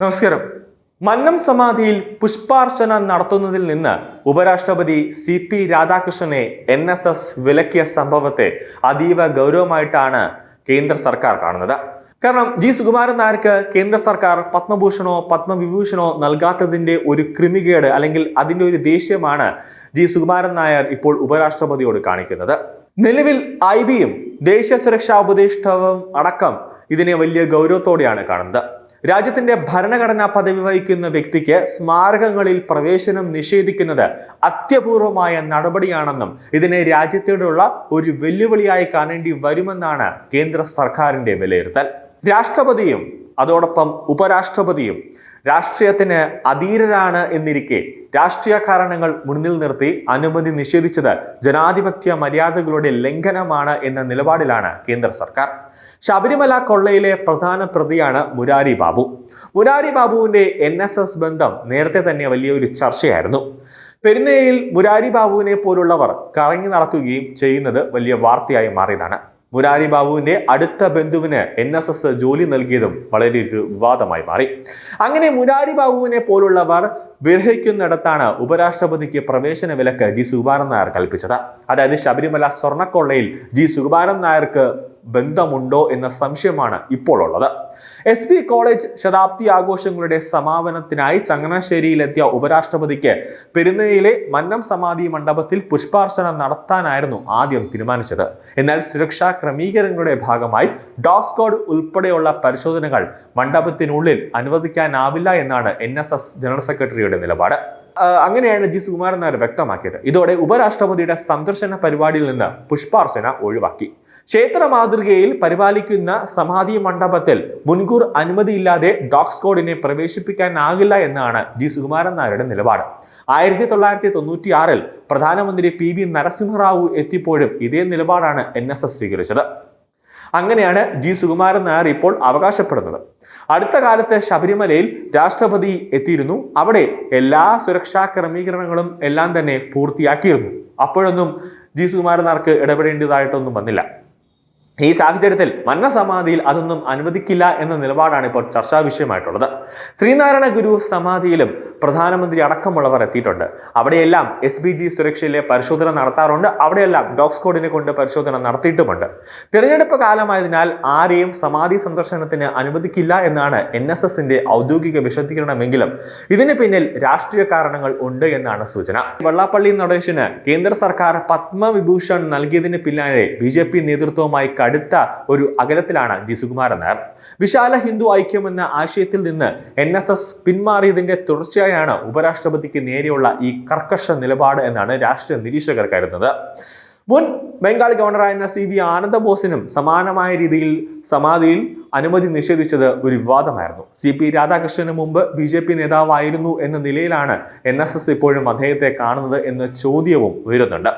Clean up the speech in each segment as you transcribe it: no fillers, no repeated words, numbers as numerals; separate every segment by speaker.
Speaker 1: നമസ്കാരം. മന്നം സമാധിയിൽ പുഷ്പാർച്ചന നടത്തുന്നതിൽ നിന്ന് ഉപരാഷ്ട്രപതി CP രാധാകൃഷ്ണനെ NSS വിലക്കിയ സംഭവത്തെ അതീവ ഗൗരവമായിട്ടാണ് കേന്ദ്ര സർക്കാർ കാണുന്നത്. കാരണം സുകുമാരൻ നായർക്ക് കേന്ദ്ര സർക്കാർ പത്മഭൂഷണോ പത്മവിഭൂഷണോ നൽകാത്തതിന്റെ ഒരു ക്രിമികേട് അല്ലെങ്കിൽ അതിന്റെ ഒരു ദേഷ്യമാണ് സുകുമാരൻ നായർ ഇപ്പോൾ ഉപരാഷ്ട്രപതിയോട് കാണിക്കുന്നത്. നിലവിൽ IBയും ദേശീയ സുരക്ഷാ ഉപദേഷ്ടാവും അടക്കം ഇതിനെ വലിയ ഗൗരവത്തോടെയാണ് കാണുന്നത്. രാജ്യത്തിന്റെ ഭരണഘടനാ പദവി വഹിക്കുന്ന വ്യക്തിക്ക് സ്മാരകങ്ങളിൽ പ്രവേശനം നിഷേധിക്കുന്നത് അത്യപൂർവമായ നടപടിയാണെന്നും ഇതിനെ രാജ്യത്തോടുള്ള ഒരു വെല്ലുവിളിയായി കാണേണ്ടി വരുമെന്നാണ് കേന്ദ്ര സർക്കാരിന്റെ വിലയിരുത്തൽ. രാഷ്ട്രപതിയും അതോടൊപ്പം ഉപരാഷ്ട്രപതിയും രാഷ്ട്രീയത്തിന് അധീരരാണ് എന്നിരിക്കെ രാഷ്ട്രീയ കാരണങ്ങൾ മുന്നിൽ നിർത്തി അനുമതി നിഷേധിച്ചത് ജനാധിപത്യ മര്യാദകളുടെ ലംഘനമാണ് എന്ന നിലപാടിലാണ് കേന്ദ്ര സർക്കാർ. ശബരിമല കൊള്ളയിലെ പ്രധാന പ്രതിയാണ് മുരാരി ബാബു. മുരാരി ബാബുവിന്റെ NSS ബന്ധം നേരത്തെ തന്നെ വലിയൊരു ചർച്ചയായിരുന്നു. പെരുന്നയിൽ മുരാരി ബാബുവിനെ പോലുള്ളവർ കറങ്ങി നടക്കുകയും ചെയ്യുന്നത് വലിയ വാർത്തയായി മാറിയതാണ്. മുരാരി ബാബുവിന്റെ അടുത്ത ബന്ധുവിന് NSS ജോലി നൽകിയതും വളരെ ഒരു വിവാദമായി മാറി. അങ്ങനെ മുരാരി ബാബുവിനെ പോലുള്ളവർ വിരഹിക്കുന്നിടത്താണ് ഉപരാഷ്ട്രപതിക്ക് പ്രവേശന വിലക്ക് സുകുമാരൻ നായർ കൽപ്പിച്ചത്. അതായത് ശബരിമല സ്വർണ്ണക്കൊള്ളയിൽ സുകുമാരൻ നായർക്ക് ബന്ധമുണ്ടോ എന്ന സംശയമാണ് ഇപ്പോൾ ഉള്ളത്. SP കോളേജ് ശതാബ്ദി ആഘോഷങ്ങളുടെ സമാപനത്തിനായി ചങ്ങനാശ്ശേരിയിലെത്തിയ ഉപരാഷ്ട്രപതിക്ക് പെരുന്നയിലെ മന്നം സമാധി മണ്ഡപത്തിൽ പുഷ്പാർച്ചന നടത്താനായിരുന്നു ആദ്യം തീരുമാനിച്ചത്. എന്നാൽ സുരക്ഷാ ക്രമീകരണങ്ങളുടെ ഭാഗമായി ഡോഗ് സ്ക്വാഡ് ഉൾപ്പെടെയുള്ള പരിശോധനകൾ മണ്ഡപത്തിനുള്ളിൽ അനുവദിക്കാനാവില്ല എന്നാണ് NSS ജനറൽ സെക്രട്ടറിയുടെ നിലപാട്. അങ്ങനെയാണ് സുകുമാരൻ നായർ വ്യക്തമാക്കിയത്. ഇതോടെ ഉപരാഷ്ട്രപതിയുടെ സന്ദർശന പരിപാടിയിൽ നിന്ന് പുഷ്പാർച്ചന ഒഴിവാക്കി. ക്ഷേത്ര മാതൃകയിൽ പരിപാലിക്കുന്ന സമാധി മണ്ഡപത്തിൽ മുൻകൂർ അനുമതിയില്ലാതെ ഡോഗ് സ്ക്വാഡിനെ പ്രവേശിപ്പിക്കാനാകില്ല എന്നാണ് സുകുമാരൻ നായരുടെ നിലപാട്. 1996 പ്രധാനമന്ത്രി PV നരസിംഹറാവു എത്തിയപ്പോഴും ഇതേ നിലപാടാണ് NSS സ്വീകരിച്ചത്. അങ്ങനെയാണ് സുകുമാരൻ നായർ ഇപ്പോൾ അവകാശപ്പെടുന്നത്. അടുത്ത കാലത്ത് ശബരിമലയിൽ രാഷ്ട്രപതി എത്തിയിരുന്നു. അവിടെ എല്ലാ സുരക്ഷാ ക്രമീകരണങ്ങളും എല്ലാം തന്നെ പൂർത്തിയാക്കിയിരുന്നു. അപ്പോഴൊന്നും സുകുമാരൻ നായർക്ക് ഇടപെടേണ്ടതായിട്ടൊന്നും വന്നില്ല. ഈ സാഹചര്യത്തിൽ മന്ന സമാധിയിൽ അതൊന്നും അനുവദിക്കില്ല എന്ന നിലപാടാണ് ഇപ്പോൾ ചർച്ചാ വിഷയമായിട്ടുള്ളത്. ശ്രീനാരായണ ഗുരു സമാധിയിലും പ്രധാനമന്ത്രി അടക്കമുള്ളവർ എത്തിയിട്ടുണ്ട്. അവിടെയെല്ലാം SPG സുരക്ഷയിലെ പരിശോധന നടത്താറുണ്ട്. അവിടെയെല്ലാം ഡോഗ് സ്ക്വാഡിനെ കൊണ്ട് പരിശോധന നടത്തിയിട്ടുമുണ്ട്. തിരഞ്ഞെടുപ്പ് കാലമായതിനാൽ ആരെയും സമാധി സന്ദർശനത്തിന് അനുവദിക്കില്ല എന്നാണ് NSSന്റെ ഔദ്യോഗിക വിശദീകരണമെങ്കിലും ഇതിന് പിന്നിൽ രാഷ്ട്രീയ കാരണങ്ങൾ ഉണ്ട് എന്നാണ് സൂചന. വെള്ളാപ്പള്ളി നടേശന് കേന്ദ്ര സർക്കാർ പത്മവിഭൂഷൺ നൽകിയതിന് പിന്നാലെ BJP നേതൃത്വവുമായി അടുത്ത ഒരു അകലത്തിലാണ് സുകുമാരൻ നായർ. വിശാല ഹിന്ദു ഐക്യമെന്ന ആശയത്തിൽ നിന്ന് NSS പിന്മാറിയതിന്റെ തുടർച്ചയായാണ് ഉപരാഷ്ട്രപതിക്ക് നേരെയുള്ള ഈ കർക്കശ നിലപാട് എന്നാണ് രാഷ്ട്രീയ നിരീക്ഷകർ കരുതുന്നത്. മുൻ ബംഗാൾ ഗവർണറായിരുന്ന CV ആനന്ദബോസിനും സമാനമായ രീതിയിൽ സമാധിയിൽ അനുമതി നിഷേധിച്ചത് ഒരു വിവാദമായിരുന്നു. CP രാധാകൃഷ്ണന് മുമ്പ് BJP നേതാവായിരുന്നു എന്ന നിലയിലാണ് NSS ഇപ്പോഴും അദ്ദേഹത്തെ കാണുന്നത് എന്ന ചോദ്യവും ഉയരുന്നുണ്ട്.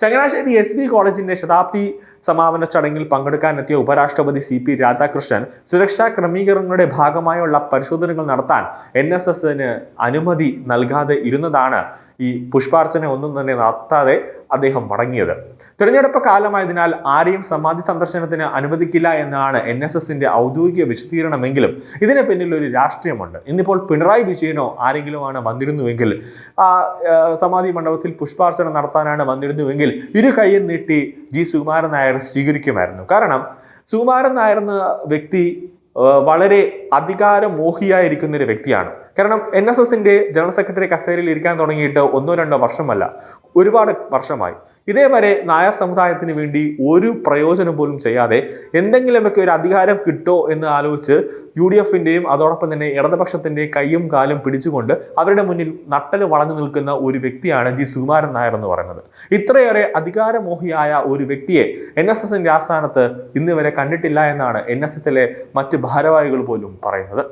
Speaker 1: ചങ്ങനാശ്ശേരി SP കോളേജിന്റെ ശതാബ്ദി സമാപന ചടങ്ങിൽ പങ്കെടുക്കാനെത്തിയ ഉപരാഷ്ട്രപതി CP രാധാകൃഷ്ണൻ സുരക്ഷാ ക്രമീകരണങ്ങളുടെ ഭാഗമായുള്ള പരിശോധനകൾ നടത്താൻ NSSന് അനുമതി നൽകാതെ ഇരുന്നതാണ് ഈ പുഷ്പാർച്ചന ഒന്നും തന്നെ നടത്താതെ അദ്ദേഹം മടങ്ങിയത്. തിരഞ്ഞെടുപ്പ് കാലമായതിനാൽ ആരെയും സമാധി സന്ദർശനത്തിന് അനുവദിക്കില്ല എന്നാണ് NSSന്റെ ഔദ്യോഗിക വിശദീകരണമെങ്കിലും ഇതിന് പിന്നിൽ ഒരു രാഷ്ട്രീയമുണ്ട്. ഇന്നിപ്പോൾ പിണറായി വിജയനോ ആരെങ്കിലുമാണ് വന്നിരുന്നുവെങ്കിൽ സമാധി മണ്ഡപത്തിൽ പുഷ്പാർച്ചന നടത്താനാണ് വന്നിരുന്നുവെങ്കിൽ ഇരു കൈയും നീട്ടി സുകുമാരൻ നായർ സ്വീകരിക്കുമായിരുന്നു. കാരണം സുകുമാരൻ നായർ എന്ന വ്യക്തി വളരെ അധികാരമോഹിയായിരിക്കുന്ന ഒരു വ്യക്തിയാണ്. കാരണം NSSന്റെ ജനറൽ സെക്രട്ടറി കസേരയിൽ ഇരിക്കാൻ തുടങ്ങിയിട്ട് 1-2 വർഷമല്ല, ഒരുപാട് വർഷമായി. ഇതേവരെ നായർ സമുദായത്തിന് വേണ്ടി ഒരു പ്രയോജനം പോലും ചെയ്യാതെ എന്തെങ്കിലുമൊക്കെ ഒരു അധികാരം കിട്ടോ എന്ന് ആലോചിച്ച് UDFന്റെയും അതോടൊപ്പം തന്നെ ഇടതുപക്ഷത്തിന്റെ കൈയും കാലും പിടിച്ചുകൊണ്ട് അവരുടെ മുന്നിൽ നട്ടല് വളഞ്ഞു നിൽക്കുന്ന ഒരു വ്യക്തിയാണ് സുകുമാരൻ നായർ എന്ന് പറയുന്നത്. ഇത്രയേറെ അധികാരമോഹിയായ ഒരു വ്യക്തിയെ NSSന്റെ ആസ്ഥാനത്ത് ഇന്ന് വരെ കണ്ടിട്ടില്ല എന്നാണ് NSSലെ മറ്റ് ഭാരവാഹികൾ പോലും പറയുന്നത്.